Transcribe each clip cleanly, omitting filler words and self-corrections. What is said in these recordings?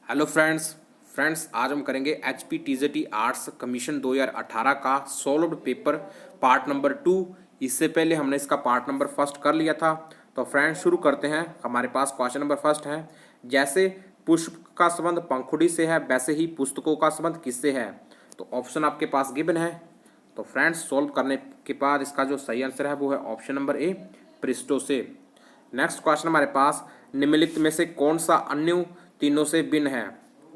Hello friends आज हम करेंगे एच पी टी जे टी आर्ट्स कमीशन 2018 का सॉल्व्ड पेपर पार्ट नंबर 2। इससे पहले हमने इसका पार्ट नंबर फर्स्ट कर लिया था। तो फ्रेंड्स शुरू करते हैं। हमारे पास क्वेश्चन नंबर फर्स्ट है, जैसे पुष्प का संबंध पंखुड़ी से है वैसे ही पुस्तकों का संबंध किससे है। तो ऑप्शन आपके पास गिवन है। तो फ्रेंड्स सॉल्व करने के बाद इसका जो सही आंसर है वो है ऑप्शन नंबर ए, पृष्ठों से। नेक्स्ट क्वेश्चन हमारे पास, निम्नलिखित में से कौन सा अन्य तीनों से भिन्न है।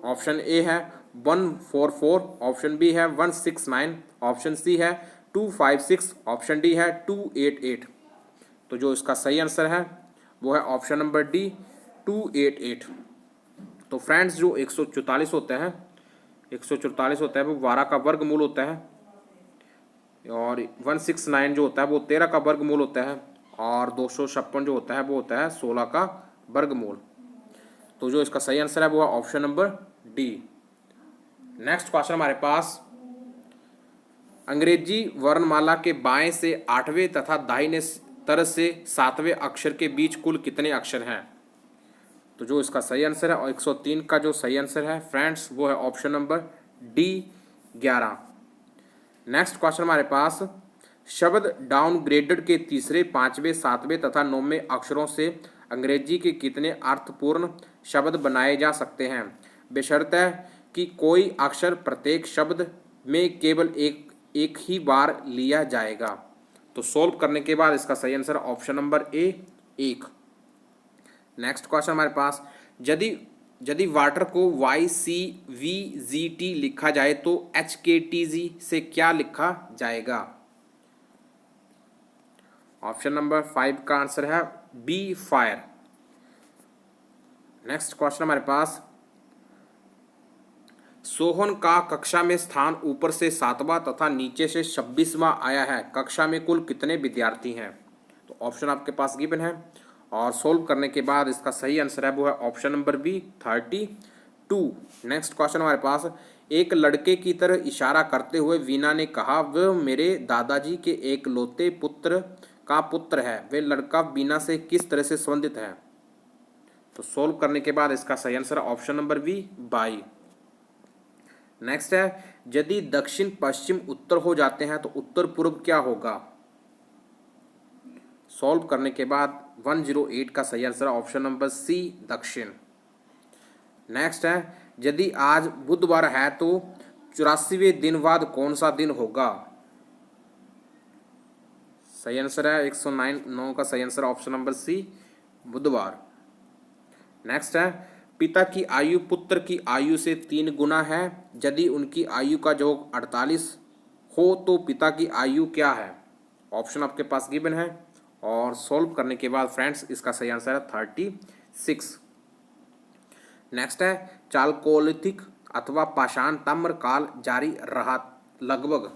ऑप्शन ए है 144, ऑप्शन बी है 169, ऑप्शन सी है 256, ऑप्शन डी है 288। तो जो इसका सही आंसर है वो है ऑप्शन नंबर डी, 288। तो फ्रेंड्स जो 144 होता है 144 होता है वो 12 का वर्गमूल होता है, और 169 जो होता है वो 13 का वर्गमूल होता है, और 256 जो होता है वो होता है 16 का वर्गमूल। तो जो इसका सही आंसर है वो है option number D. Next question हमारे पास, अंग्रेजी वर्णमाला के बाएं से 8वें तथा दाहिने तरफ से 7वें अक्षर के बीच कुल कितने अक्षर हैं। तो जो इसका सही आंसर है और 103 का जो सही आंसर है फ्रेंड्स वो है option number D, 11। Next question हमारे पास, शब्द डाउनग्रेडेड के तीसरे, पांचवें, सातवें तथा नौवें अक्षरों से अंग्रेजी के कितने अर्थपूर्ण शब्द बनाए जा सकते हैं, बशर्ते कि कोई अक्षर प्रत्येक शब्द में केवल एक ही बार लिया जाएगा। तो सोल्व करने के बाद इसका सही आंसर ऑप्शन नंबर ए, 1। नेक्स्ट क्वेश्चन हमारे पास, यदि यदि वाटर को YCVGT लिखा जाए तो HKTG से क्या लिखा जाएगा। ऑप्शन नंबर 5 का आंसर है बी, फायर। नेक्स्ट क्वेश्चन हमारे पास, सोहन का कक्षा में स्थान ऊपर से 7वां तथा नीचे से 26वां आया है, कक्षा में कुल कितने विद्यार्थी हैं। तो ऑप्शन आपके पास गिवन है, और सोल्व करने के बाद इसका सही आंसर है वो है option number B, 32। Next question हमारे पास, एक लड़के की तरह इशारा करते हुए वीना ने कहा, वह मेरे दादाजी के एकलौते पुत्र का पुत्र है, वह लड़का वीना से किस तरह से संबंधित है। तो सोल्व करने के बाद इसका सही answer option number B, 22। Next है, यदि दक्षिण पश्चिम उत्तर हो जाते हैं तो उत्तर पूर्व क्या होगा। सॉल्व करने के बाद 108 का सही आंसर ऑप्शन नंबर सी, दक्षिण। नेक्स्ट है, यदि आज बुधवार है तो 84वें दिन बाद कौन सा दिन होगा। सही आंसर है 109 का सही आंसर ऑप्शन नंबर सी, बुधवार। नेक्स्ट है, पिता की आयु पुत्र की आयु से 3 गुना है, यदि उनकी आयु का योग 48 हो तो पिता की आयु क्या है। ऑप्शन आपके पास गिवन है, और सॉल्व करने के बाद फ्रेंड्स इसका सही आंसर है 36। नेक्स्ट है, चालकोलिथिक अथवा पाषाण ताम्र काल जारी रहा लगभग।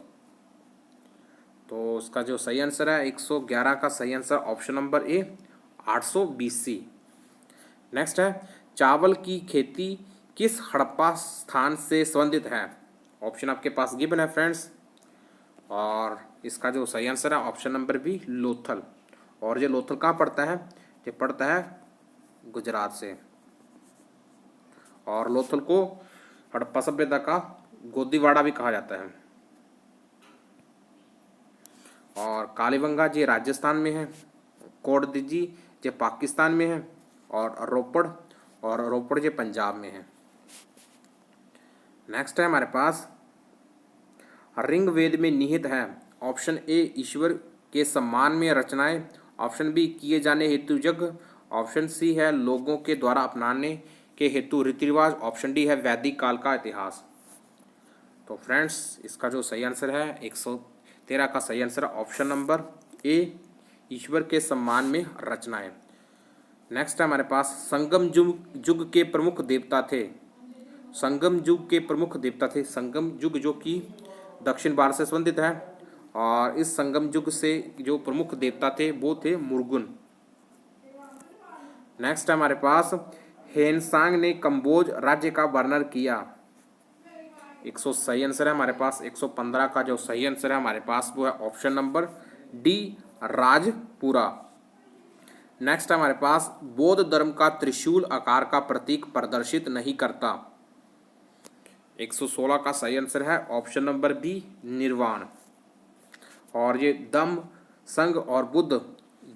तो इसका जो सही आंसर है 111 का सही आंसर ऑप्शन नंबर ए, 800 BC। नेक्स्ट है, चावल की खेती किस हड़प्पा स्थान से संबंधित है। ऑप्शन आपके पास गिवन है फ्रेंड्स, और इसका जो सही आंसर है ऑप्शन नंबर बी, लोथल। और ये लोथल कहाँ पड़ता है, ये पड़ता है गुजरात से, और लोथल को हड़प्पा सभ्यता का गोदीवाड़ा भी कहा जाता है। और कालीबंगा जी राजस्थान में है, कोटदीजी जे पाकिस्तान में है, और रोपड़ जे पंजाब में है। नेक्स्ट है हमारे पास, ऋग्वेद में निहित है। ऑप्शन ए, ईश्वर के सम्मान में रचनाएं, ऑप्शन बी, किए जाने हेतु यज्ञ, ऑप्शन सी है लोगों के द्वारा अपनाने के हेतु रीति रिवाज, ऑप्शन डी है वैदिक काल का इतिहास। तो फ्रेंड्स इसका जो सही आंसर है 113 का सही आंसर ऑप्शन नंबर ए, ईश्वर के सम्मान में रचनाएं। नेक्स्ट है हमारे पास, संगम युग के प्रमुख देवता थे। संगम युग के प्रमुख देवता थे, संगम युग जो कि दक्षिण भारत से संबंधित है, और इस संगम युग से जो प्रमुख देवता थे वो थे मुर्गुन। नेक्स्ट है हमारे पास, हेनसांग ने कंबोज राज्य का वर्णन किया। 100 सही आंसर है हमारे पास, 115 का जो सही आंसर है हमारे पास वो है option number D, Rajpura. Next है हमारे पास बौद्ध धर्म का त्रिशूल आकार का प्रतीक प्रदर्शित नहीं करता। 116 का सही आंसर है ऑप्शन नंबर बी निर्वाण। और ये दम, संघ और बुद्ध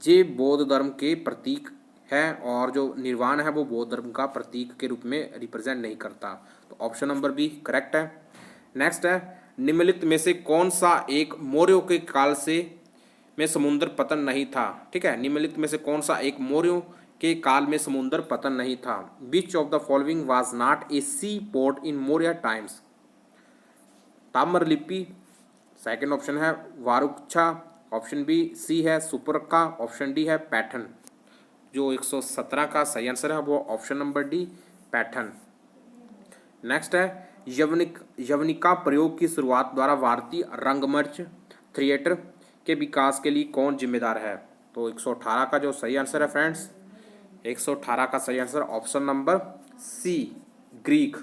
ये बौद्ध धर्म के प्रतीक है, और जो निर्वाण है वो बौद्ध धर्म का प्रतीक के रूप में रिप्रेजेंट नहीं करता। तो ऑप्शन नंबर बी करेक्ट है। नेक्स्ट है निम्नलिखित में से कौन सा एक मौर्यों के काल से में समुद्र पतन नहीं था। ठीक है, निम्नलिखित में से कौन सा एक मौर्यों के काल में समुद्र पतन नहीं था। Which of the following was not a sea port in Maurya times. Tamralipti, second option है वारुक्षा, ऑप्शन बी सी है सुपरका, ऑप्शन डी है पैठन। जो 117 का सही आंसर है वो option number D Paithan. Next है यवनिका प्रयोग की शुरुआत द्वारा भारतीय रंगमंच थिएटर के विकास के लिए कौन जिम्मेदार है। तो 118 का जो सही आंसर है फ्रेंड्स, 118 का सही answer option number C Greek.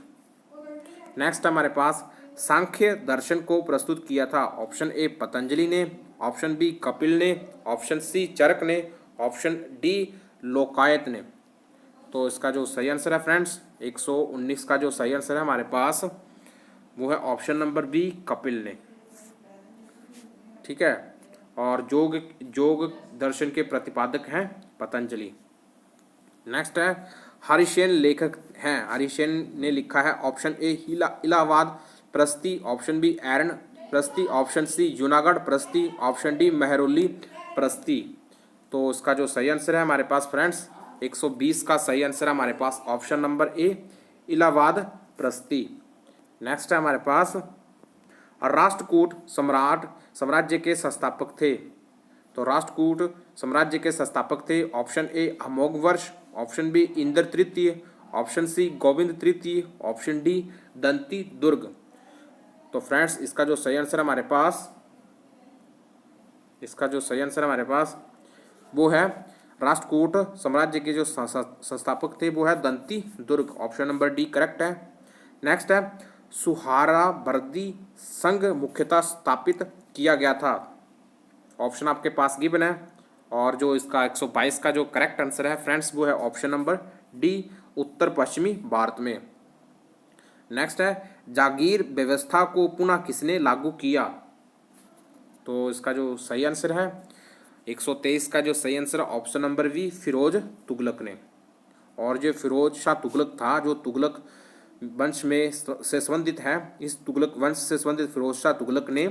Next हमारे पास सांख्य दर्शन को प्रस्तुत किया था। ऑप्शन ए पतंजलि ने, ऑप्शन बी कपिल ने, ऑप्शन सी चरक ने, ऑप्शन डी लोकायत ने। तो इसका जो सही आंसर है फ्रेंड्स 119 का जो सही आंसर है हमारे पास वो है ऑप्शन नंबर बी कपिल ने। ठीक है, और योग दर्शन के प्रतिपादक हैं पतंजलि। नेक्स्ट है हरिसेन लेखक हैं। हरिसेन ने लिखा है ऑप्शन ए इलाहाबाद प्रस्ती, ऑप्शन बी एरन प्रस्ती, ऑप्शन सी जूनागढ़ प्रस्ती, ऑप्शन डी मेहरौली प्रस्ती। तो इसका जो सही आंसर है हमारे पास फ्रेंड्स 120 का सही आंसर है हमारे पास ऑप्शन नंबर ए इलाहाबाद प्रस्ती। नेक्स्ट है हमारे पास राष्ट्रकूट साम्राज्य के संस्थापक थे। तो राष्ट्रकूट साम्राज्य के संस्थापक थे option A Amoghavarsha, option B Indra तृतीय, ऑप्शन सी गोविंद तृतीय, ऑप्शन डी दंती दुर्ग। तो फ्रेंड्स इसका जो सही आंसर हमारे पास वो है राष्ट्रकूट साम्राज्य के जो संस्थापक थे वो है दंती दुर्ग, ऑप्शन नंबर डी करेक्ट है। नेक्स्ट है सुहारावर्दी संघ मुख्यतः स्थापित किया गया था। ऑप्शन आपके पास गिवन है, और जो इसका 122 का जो करेक्ट आंसर है फ्रेंड्स वो है ऑप्शन नंबर डी उत्तर पश्चिमी भारत में। नेक्स्ट है जागीर व्यवस्था को पुनः किसने लागू किया। तो इसका जो सही आंसर है 123 का जो सही आंसर है option number B Firoz Tughlaq ने। और जो फिरोज शाह तुगलक था जो तुगलक वंश में से संबंधित है, इस तुगलक वंश से संबंधित फिरोज शाह तुगलक ने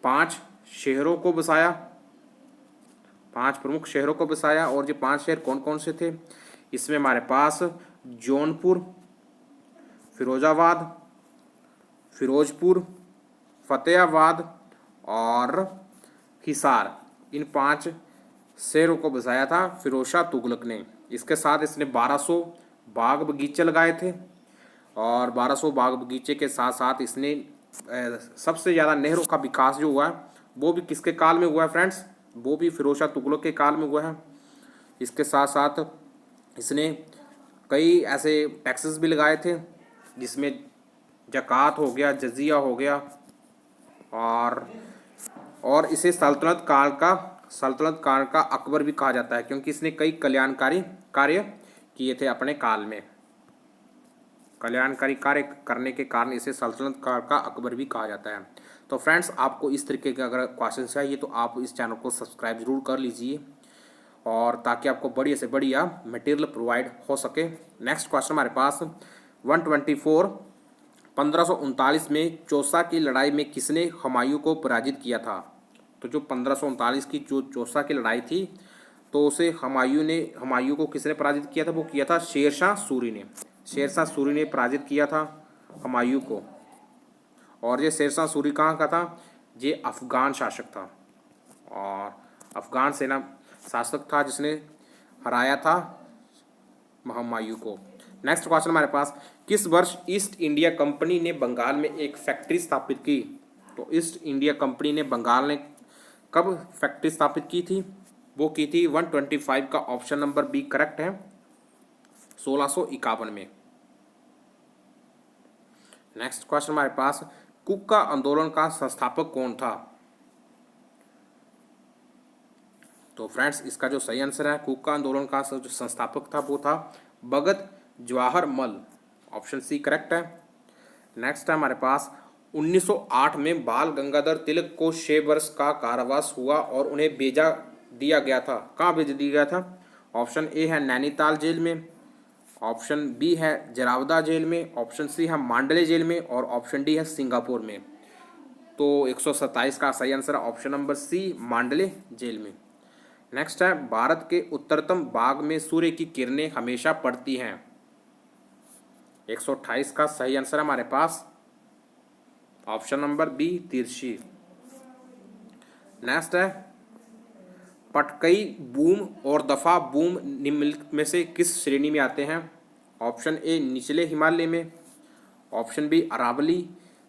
5 शहरों को बसाया, 5 प्रमुख शहरों को बसाया। और ये 5 शहर कौन कौन से थे, इसमें हमारे पास जौनपुर, फिरोजाबाद, फिरोजपुर, फतेहाबाद और हिसार, इन 5 शहरों को बसाया था फिरोज शाह तुगलक ने। इसके साथ इसने 1200 बाग बगीचे लगाए थे, और 1200 बाग बगीचे के साथ साथ इसने सबसे ज़्यादा नहरों का विकास जो हुआ है वो भी किसके काल में हुआ है फ्रेंड्स, वो भी फिरोज शाह तुगलक के काल में हुआ है। इसके साथ साथ इसने कई ऐसे टैक्सेस भी लगाए थे जिसमें ज़कात हो गया, जजिया हो गया, और इसे सल्तनत काल का अकबर भी कहा जाता है, क्योंकि इसने कई कल्याणकारी कार्य किए थे अपने काल में। कल्याणकारी कार्य करने के कारण इसे सल्तनत काल का अकबर भी कहा जाता है। तो फ्रेंड्स आपको इस तरीके के अगर क्वेश्चन चाहिए तो आप इस चैनल को सब्सक्राइब जरूर कर लीजिए, और ताकि आपको बढ़िया से बढ़िया मटेरियल प्रोवाइड हो सके। नेक्स्ट क्वेश्चन हमारे पास 124 1539 में चौसा की लड़ाई में किसने हुमायूं को पराजित किया था। तो जो 1539 की जो चौसा की लड़ाई थी तो उसे हुमायूं को किसने पराजित किया था, वो किया था शेरशाह सूरी ने। शेरशाह सूरी ने पराजित किया था हुमायूं को। और ये शेरशाह सूरी कहाँ का था, ये अफगान शासक था, और अफगान सेना शासक था जिसने हराया था हुमायूं को। नेक्स्ट क्वेश्चन हमारे पास किस वर्ष ईस्ट इंडिया कंपनी ने बंगाल में एक फैक्ट्री स्थापित की। तो ईस्ट इंडिया कंपनी ने बंगाल में कब फैक्ट्री स्थापित की थी, वो की थी 125 का ऑप्शन नंबर बी करेक्ट है 1651 में। नेक्स्ट क्वेश्चन हमारे पास कुक्का आंदोलन का संस्थापक कौन था। तो तो फ्रेंड्स इसका जो सही आंसर है, कूका आंदोलन का जो संस्थापक था वो था भगत जवाहर मल। ऑप्शन सी करेक्ट है। नेक्स्ट है हमारे पास 1908 में बाल गंगाधर तिलक को 6 वर्ष का कारावास हुआ और उन्हें भेजा दिया गया था। कहाँ भेज दिया गया था? ऑप्शन ए है नैनीताल जेल में, ऑप्शन बी है जरावदा जेल में, ऑप्शन सी है मांडले जेल में और ऑप्शन डी है सिंगापुर में। तो 127 का सही आंसर है ऑप्शन नंबर सी, मांडले जेल में। नेक्स्ट है भारत के उत्तरतम भाग में सूर्य की किरणें हमेशा पड़ती हैं। 128 का सही आंसर है हमारे पास ऑप्शन नंबर बी, तिरछी। नेक्स्ट है पटकई बूम और दफा बूम निम्नलिखित में से किस श्रेणी में आते हैं? ऑप्शन ए निचले हिमालय में, ऑप्शन बी अरावली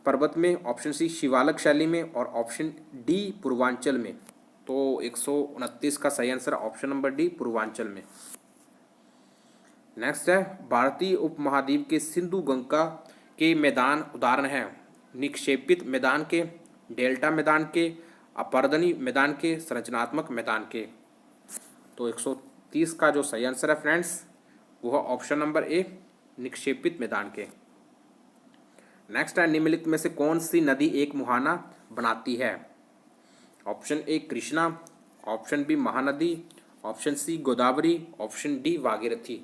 पर्वत में, ऑप्शन सी शिवालक शैली में और ऑप्शन डी पूर्वांचल में। तो 129 का सही answer option number D, Purvanchal में। नेक्स्ट है भारतीय उपमहाद्वीप के सिंधु गंगा के मैदान उदाहरण हैं निक्षेपित मैदान के, डेल्टा मैदान के, अपर्दनी मैदान के, संरचनात्मक मैदान के। तो 130 का जो सही आंसर है फ्रेंड्स वो है ऑप्शन नंबर ए, निक्षेपित मैदान के। नेक्स्ट है निम्नलिखित में से कौन सी नदी एक मुहाना बनाती है? Option A Krishna, option B Mahanadi, option C Godavari, option D Bhagirathi.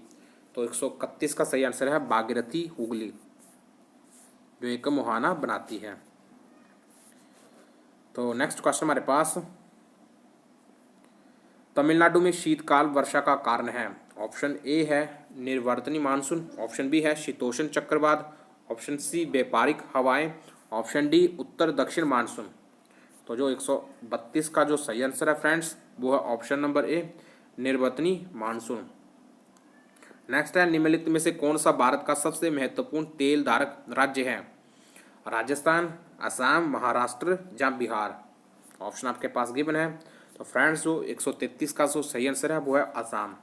तो 131 का सही आंसर है भागीरथी हुगली, जो एक मुहाना बनाती है। तो नेक्स्ट क्वेश्चन हमारे पास तमिलनाडु में शीतकाल वर्षा का कारण है। ऑप्शन ए है निर्वर्तनी मानसून, ऑप्शन बी है शीतोष्ण चक्रवात, ऑप्शन सी व्यापारिक हवाएं, ऑप्शन डी उत्तर दक्षिण मानसून। तो जो 132 का जो सही आंसर है फ्रेंड्स वो है ऑप्शन नंबर ए, निर्वर्तनी मानसून। नेक्स्ट है निम्नलिखित में से कौन सा भारत का सबसे महत्वपूर्ण तेल धारक राज्य है? राजस्थान, असम, महाराष्ट्र या बिहार। ऑप्शन आपके पास गिवन है। तो फ्रेंड्स जो 133 का जो सही आंसर है वो है असम।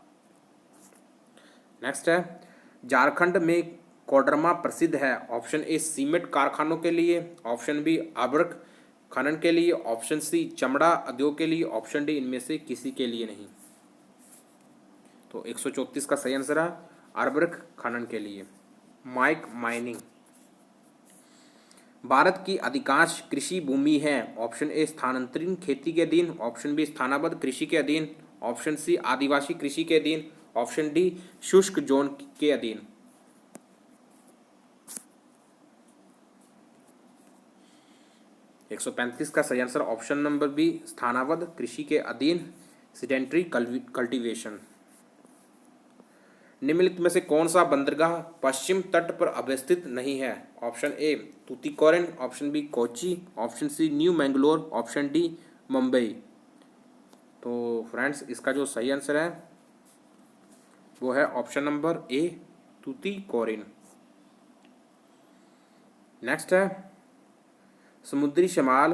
नेक्स्ट है झारखंड में कोडरमा प्रसिद्ध है। ऑप्शन ए सीमेंट कारखानों के लिए, ऑप्शन बी अभ्रक खनन के लिए, ऑप्शन सी चमड़ा उद्योग के लिए, ऑप्शन डी इनमें से किसी के लिए नहीं। तो 134 का सही आंसर है अभ्रक खनन के लिए, माइक माइनिंग। भारत की अधिकांश कृषि भूमि है। ऑप्शन ए स्थानांतरित खेती के अधीन, ऑप्शन बी स्थानाबद्ध कृषि के अधीन, ऑप्शन सी आदिवासी कृषि के अधीन, ऑप्शन डी शुष्क जोन के अधीन। 135 का सही आंसर ऑप्शन नंबर बी, स्थानाबद्ध कृषि के अधीन, सेडेंटरी कल्टीवेशन। निम्नलिखित में से कौन सा बंदरगाह पश्चिम तट पर अवस्थित नहीं है? Option A Tuticorin, option B Kochi, option C new Mangalore, option D Mumbai. तो फ्रेंड्स इसका जो सही आंसर है वो है option number A, Tuticorin. Next है समुद्री शैवाल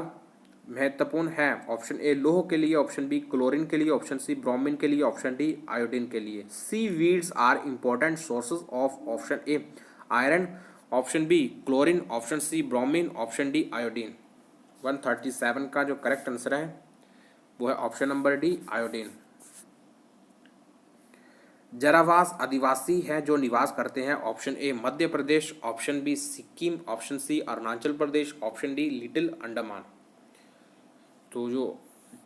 महत्वपूर्ण है। ऑप्शन ए लोह के लिए, ऑप्शन बी क्लोरीन के लिए, ऑप्शन सी ब्रोमीन के लिए, ऑप्शन डी आयोडीन के लिए। Sea weeds are important sources of, option A iron, option B chlorine, option C bromine, option D iodine. 137 का जो करेक्ट आंसर है वो है ऑप्शन नंबर डी, आयोडीन। जरावास आदिवासी है जो निवास करते हैं। Option A Madhya Pradesh, option B Sikkim, option C Arunachal Pradesh, option D Little Andaman. तो जो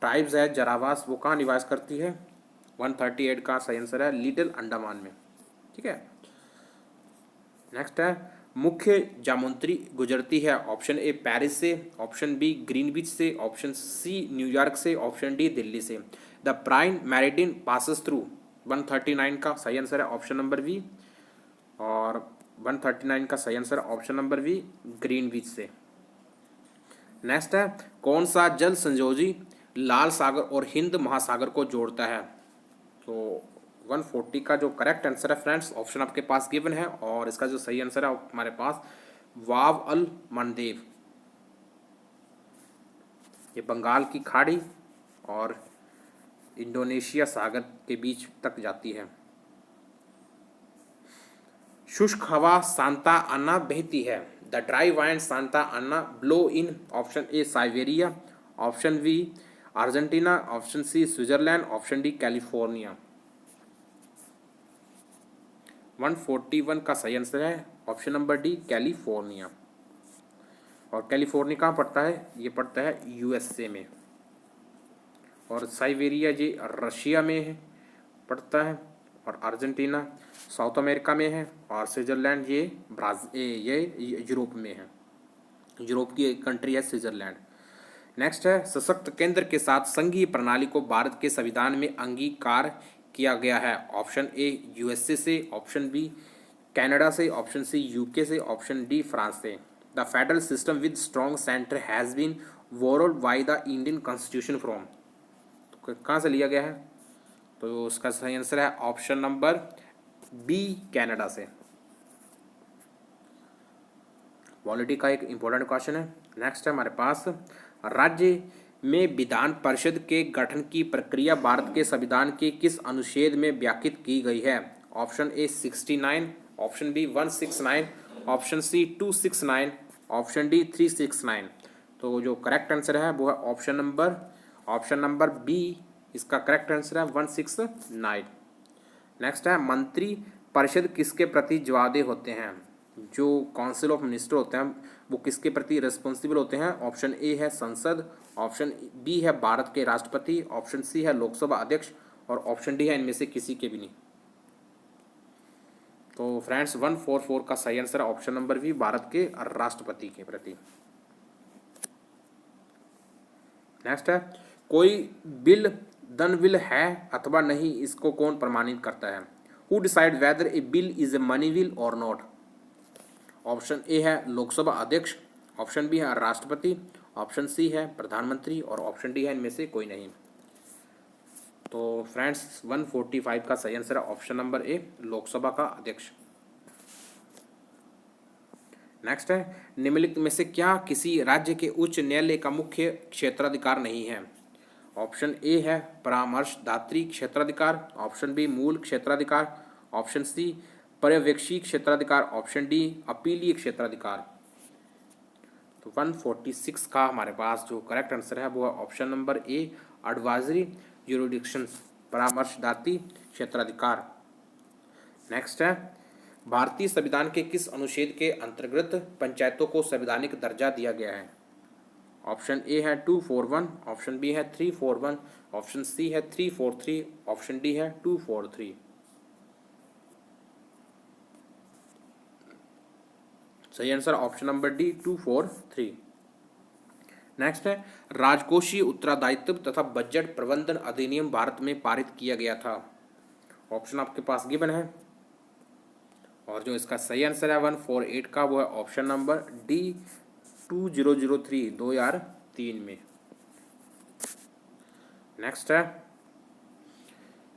ट्राइब्स है जरावास वो कहाँ निवास करती है? 138 का सही आंसर है लिटिल अंडमान में। ठीक है। नेक्स्ट है मुख्य जामंत्री गुजरती है। ऑप्शन ए पेरिस से, ऑप्शन बी ग्रीनविच से, ऑप्शन सी न्यूयॉर्क से, ऑप्शन डी दिल्ली से। The prime meridian passes through. 139 का सही आंसर है ऑप्शन नंबर बी, और 139 का सही answer option number B, Greenwich से। नेक्स्ट है कौन सा जल संयोजी लाल सागर और हिंद महासागर को जोड़ता है? तो 140 का जो करेक्ट आंसर है फ्रेंड्स ऑप्शन आपके पास गिवन है, और इसका जो सही आंसर है हमारे पास वाव अल मनदेव। ये बंगाल की खाड़ी और इंडोनेशिया सागर के बीच तक जाती है। शुष्क हवा सांता आना बहती है। The dry wind Santa Ana blow in. Option A Siberia, option B Argentina, option C Switzerland, option D California. 141 का सही आंसर है ऑप्शन नंबर डी कैलिफोर्निया। और कैलिफोर्निया कहाँ पड़ता है? ये पड़ता है यूएसए में। और साइबेरिया जी रशिया में है पड़ता है। और अर्जेंटीना साउथ अमेरिका में है। और स्विट्जरलैंड ये यूरोप में है। यूरोप की एक कंट्री है स्विट्जरलैंड। नेक्स्ट है, सशक्त केंद्र के साथ संघीय प्रणाली को भारत के संविधान में अंगीकार किया गया है। ऑप्शन ए यूएसए से, ऑप्शन बी कनाडा से, ऑप्शन सी यूके से, ऑप्शन डी फ्रांस से। The federal system with strong centre has been borrowed by the Indian constitution from. तो कहाँ से लिया गया है? तो उसका सही आंसर है ऑप्शन नंबर बी कनाडा से। पॉलिटी का एक इंपॉर्टेंट क्वेश्चन है। नेक्स्ट है हमारे पास, राज्य में विधान परिषद के गठन की प्रक्रिया भारत के संविधान के किस अनुच्छेद में व्याख्यात की गई है? Option A 69, option B 169, option C 269, option D 369। तो जो करेक्ट आंसर है वो है ऑप्शन नंबर बी। इसका करेक्ट आंसर है 169। नेक्स्ट है, मंत्री परिषद किसके प्रति जवाबदेह होते हैं? जो काउंसिल ऑफ मिनिस्टर होते हैं वो किसके प्रति रिस्पॉन्सिबल होते हैं? ऑप्शन ए है संसद, ऑप्शन बी है भारत के राष्ट्रपति, ऑप्शन सी है लोकसभा अध्यक्ष, और ऑप्शन डी है इनमें से किसी के भी नहीं। तो फ्रेंड्स 144 का सही answer option number B, Bharat के राष्ट्रपति के प्रति। नेक्स्ट है, कोई बिल दन बिल है अथवा नहीं, इसको कौन प्रमाणित करता है? Who decide whether A bill is a money bill और नॉट? ऑप्शन ए है लोकसभा अध्यक्ष, ऑप्शन बी है राष्ट्रपति, ऑप्शन सी है प्रधानमंत्री, और ऑप्शन डी है इनमें से कोई नहीं। तो फ्रेंड्स 145 का सही आंसर है ऑप्शन नंबर ए, लोकसभा का अध्यक्ष। नेक्स्ट है, निम्नलिखित में से क्या किसी राज्य के उच्च न्यायालय का मुख्य क्षेत्राधिकार नहीं है? ऑप्शन ए है परामर्शदात्री क्षेत्राधिकार, ऑप्शन बी मूल क्षेत्राधिकार, ऑप्शन सी पर्यवेक्षी क्षेत्राधिकार, ऑप्शन डी अपीलीय क्षेत्राधिकार। तो 146 का हमारे पास जो करेक्ट आंसर है वो है ऑप्शन नंबर ए, एडवाइजरी ज्यूरिडिक्शंस, परामर्शदात्री क्षेत्राधिकार। नेक्स्ट है, भारतीय संविधान के किस अनुच्छेद के अंतर्गत पंचायतों को संवैधानिक दर्जा दिया गया है? ऑप्शन ए है 241, ऑप्शन बी है 341, ऑप्शन सी है 343, ऑप्शन डी है 243। सही answer option number D 243। Next है, राजकोषीय उत्तरदायित्व तथा बजट प्रबंधन अधिनियम भारत में पारित किया गया था। ऑप्शन आपके पास गिवन है, और जो इसका सही आंसर है 148 का वो है ऑप्शन नंबर डी 2003 2003 में। नेक्स्ट है,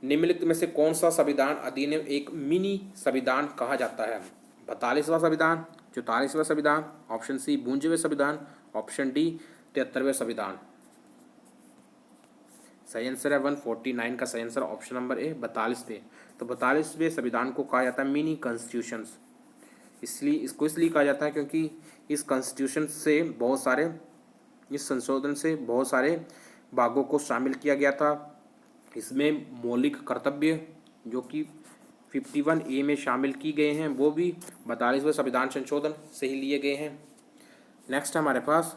निम्नलिखित में से कौन सा संविधान अधिनियम एक मिनी संविधान कहा जाता है? 42वां संविधान, 44वां संविधान, ऑप्शन सी 52वें संविधान, ऑप्शन डी 73वें संविधान। सही आंसर है 149 का सही आंसर ऑप्शन नंबर ए 42वें। तो 42वें संविधान को कहा जाता है मिनी कॉन्स्टिट्यूशंस। इसलिए कहा जाता है क्योंकि इस कॉन्स्टिट्यूशन से इस संशोधन से बहुत सारे भागों को शामिल किया गया था। इसमें मौलिक कर्तव्य जो कि 51A में शामिल की गए हैं वो भी 42वें संविधान संशोधन से ही लिए गए हैं। नेक्स्ट हमारे पास,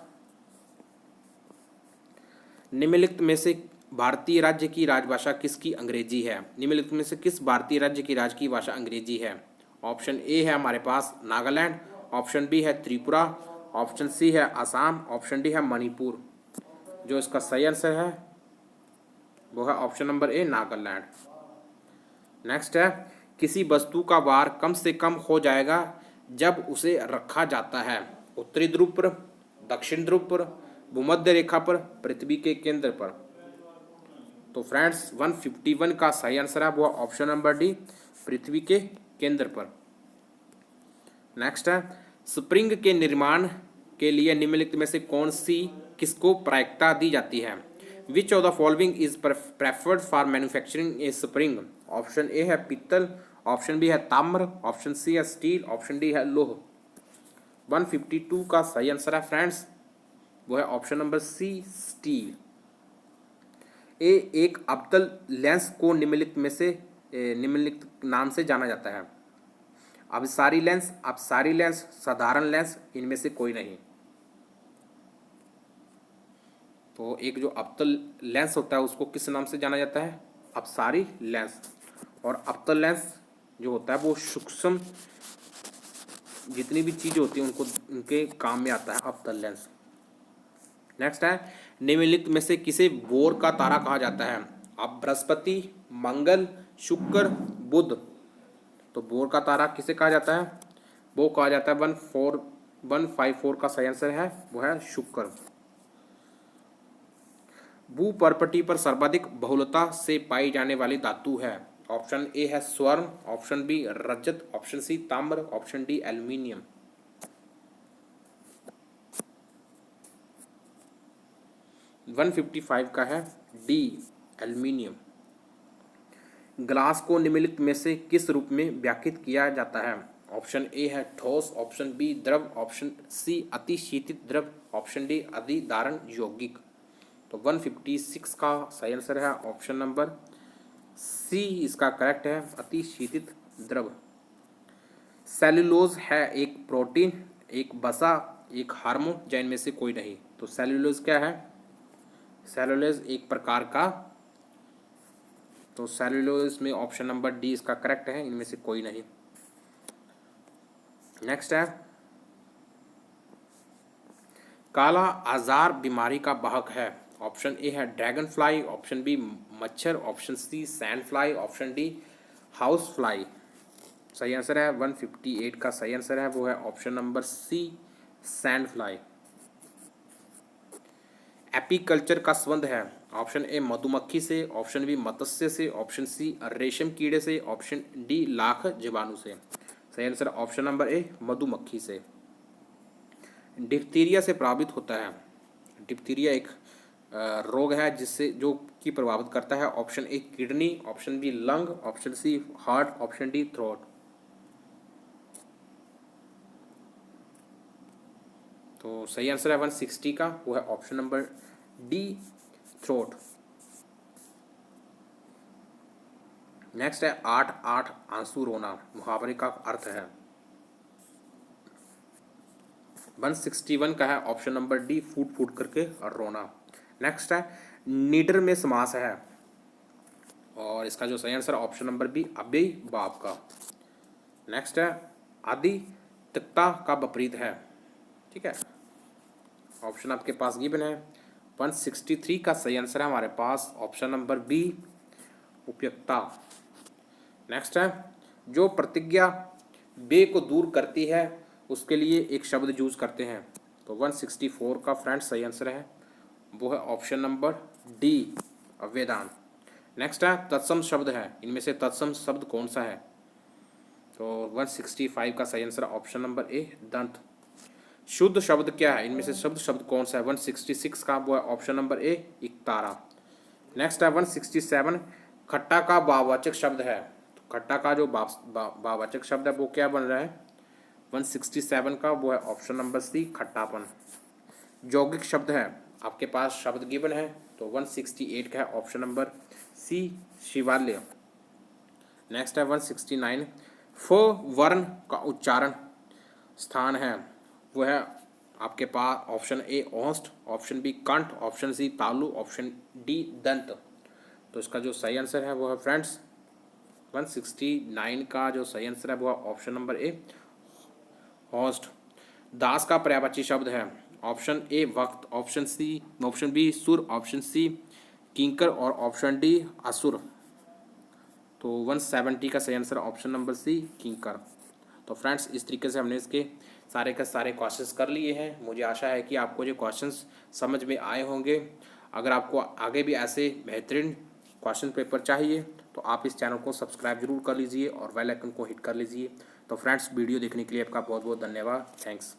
निम्नलिखित में से भारतीय राज्य की राजभाषा किसकी अंग्रेजी है? निम्नलिखित में से किस भारतीय राज्य की राज्य की भाषा अंग्रेजी है? ऑप्शन ए है हमारे पास नागालैंड, ऑप्शन बी है त्रिपुरा, ऑप्शन सी है असम, ऑप्शन डी है मणिपुर। जो इसका सही आंसर है वो है ऑप्शन नंबर ए नागालैंड। नेक्स्ट है, किसी वस्तु का भार कम से कम हो जाएगा जब उसे रखा जाता है? उत्तरी ध्रुव पर, दक्षिण ध्रुव पर, भूमध्य रेखा पर, पृथ्वी के केंद्र पर। तो फ्रेंड्स 151 का सही आंसर है वो ऑप्शन नंबर डी, पृथ्वी के केंद्र पर। नेक्स्ट है, स्प्रिंग के निर्माण के लिए निम्नलिखित में से किसको प्रायिकता दी जाती है? विच of the following is preferred for manufacturing A spring? Option A है पित्तल, ऑप्शन बी है ताम्र, ऑप्शन सी है स्टील, ऑप्शन डी है लोह। 152 का सही आंसर है फ्रेंड्स वो है ऑप्शन नंबर सी, स्टील। ए एक अवतल लेंस को निम्नलिखित नाम से जाना जाता है। अपसारी लेंस, साधारण लेंस, इनमें से कोई नहीं। तो एक जो अवतल लेंस होता है उसको किस नाम से जाना जाता है? अपसारी लेंस। और अवतल लेंस जो होता है वो सूक्ष्म जितनी भी चीज़ें होती हैं उनको उनके काम में आता है अवतल लेंस। नेक्स्ट है, निम्नलिखित में से किसे बोर का तारा कहा जाता है? अब बृहस्पति, मंगल, शुक्र, बुध। तो बोर का तारा किसे कहा जाता है? वो कहा जाता है 14154 का सही आंसर है वो है शुक्र। भूपर्पटी पर सर्वाधिक बहुलता से पाई जाने वाली धातु है। ऑप्शन ए है स्वर्ण, ऑप्शन बी रजत, ऑप्शन सी ताम्र, ऑप्शन डी एल्यूमिनियम। 155 का है डी एल्यूमिनियम। ग्लास को निम्नलिखित में से किस रूप में व्याख्यात किया जाता है? ऑप्शन ए है ठोस, ऑप्शन बी द्रव, ऑप्शन सी अति शीतित द्रव, ऑप्शन डी अधिधारण यौगिक। तो 156 का सही आंसर है ऑप्शन नंबर सी, इसका करेक्ट है अति शीतित द्रव। सेल्यूलोज है एक प्रोटीन, एक वसा, एक हार्मोन, या इनमें से कोई नहीं। तो सेल्यूलोज क्या है? सेल्यूलोज एक प्रकार का, तो सेल्यूलोज में ऑप्शन नंबर डी इसका करेक्ट है, इनमें से कोई नहीं। नेक्स्ट है, काला आजार बीमारी का वाहक है। ऑप्शन ए है ड्रैगन फ्लाई, ऑप्शन बी मच्छर, option C sand fly, option D house fly. सही आंसर है 158 का सही आंसर है वो है option number C sand fly. Apiculture का संबंध है। ऑप्शन ए मधुमक्खी से, ऑप्शन बी मत्स्य से, ऑप्शन सी रेशम कीड़े से, ऑप्शन डी लाख जीवाणु से। सही आंसर ऑप्शन नंबर ए मधुमक्खी से। डिप्थीरिया से प्रभावित होता है। डिप्थीरिया एक रोग है जिससे जो कि प्रभावित करता है। Option A kidney, option B lung, option C heart, option D throat. तो सही आंसर है 160 का वो है option number D throat. Next है 8 आंसू रोना, मुहावरे का अर्थ है। 161 का है ऑप्शन नंबर डी फूट फूट करके रोना। नेक्स्ट है नीडर में समास है और इसका जो सही आंसर ऑप्शन नंबर बी अव्ययी भाव का। नेक्स्ट है आदित्यता का विपरीत है। ठीक है, ऑप्शन आपके पास गिवन है। 163 का सही आंसर है हमारे पास ऑप्शन नंबर बी उपयुक्ता। नेक्स्ट है जो प्रतिज्ञा बे को दूर करती है उसके लिए एक शब्द यूज करते हैं। तो 164 का फ्रेंड्स सही आंसर है वो है ऑप्शन नंबर डी अवेदान। नेक्स्ट है तत्सम शब्द है, इनमें से तत्सम शब्द कौन सा है? तो 165 का सही आंसर ऑप्शन नंबर ए दंत। शुद्ध शब्द क्या है? इनमें से शब्द कौन सा है? 166 का वो है ऑप्शन नंबर ए इकतारा। नेक्स्ट है 167 खट्टा का भाववाचक शब्द है। तो खट्टा का जो भाववाचक शब्द है वो क्या बन रहा है? 167 का वो है ऑप्शन नंबर सी खट्टापन। यौगिक शब्द है, आपके पास शब्द गिवन है तो 168 का है ऑप्शन नंबर सी शिवालय। नेक्स्ट है 169 फ वर्ण का उच्चारण स्थान है वो है आपके पास ऑप्शन ए ओष्ठ, ऑप्शन बी कंठ, ऑप्शन सी तालु, ऑप्शन डी दंत। तो इसका जो सही आंसर है वो है फ्रेंड्स 169 का जो सही आंसर है वो है ऑप्शन नंबर ए होस्ट। दास का पर्यायवाची शब्द है। ऑप्शन ए वक्त, ऑप्शन बी सुर, ऑप्शन सी किंकर और ऑप्शन डी असुर। तो 170 का सही आंसर ऑप्शन नंबर सी किंकर। तो फ्रेंड्स इस तरीके से हमने इसके सारे के सारे क्वेश्चंस कर लिए हैं। मुझे आशा है कि आपको जो क्वेश्चंस समझ में आए होंगे। अगर आपको आगे भी ऐसे बेहतरीन क्वेश्चन पेपर चाहिए तो आप इस चैनल को सब्सक्राइब जरूर कर लीजिए और बेल आइकन को हिट कर लीजिए। तो फ्रेंड्स वीडियो देखने के लिए आपका बहुत बहुत धन्यवाद। थैंक्स।